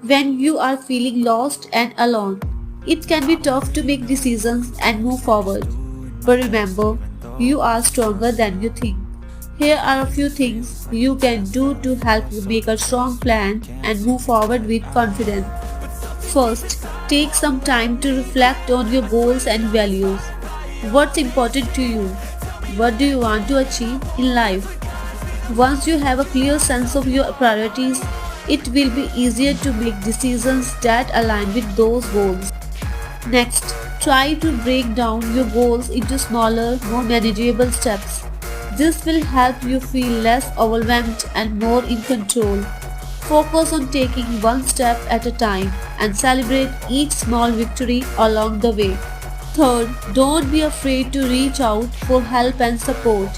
When you are feeling lost and alone, it can be tough to make decisions and move forward. But remember, you are stronger than you think. Here are a few things you can do to help you make a strong plan and move forward with confidence. First, take some time to reflect on your goals and values. What's important to you? What do you want to achieve in life? Once you have a clear sense of your priorities, it will be easier to make decisions that align with those goals. Next, try to break down your goals into smaller, more manageable steps. This will help you feel less overwhelmed and more in control. Focus on taking one step at a time and celebrate each small victory along the way. Third, don't be afraid to reach out for help and support.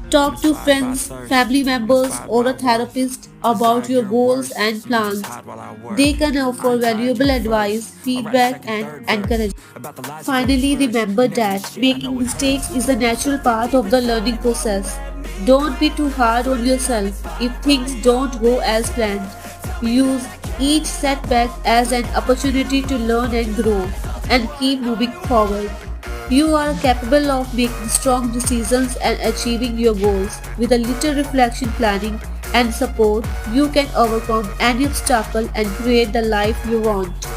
Talk to friends, family members, or a therapist about your goals and plans. They can offer valuable advice, feedback, and encouragement. Finally, remember that making mistakes is a natural part of the learning process. Don't be too hard on yourself if things don't go as planned. Use each setback as an opportunity to learn and grow and keep moving forward. You are capable of making strong decisions and achieving your goals. With a little reflection, planning, and support, you can overcome any obstacle and create the life you want.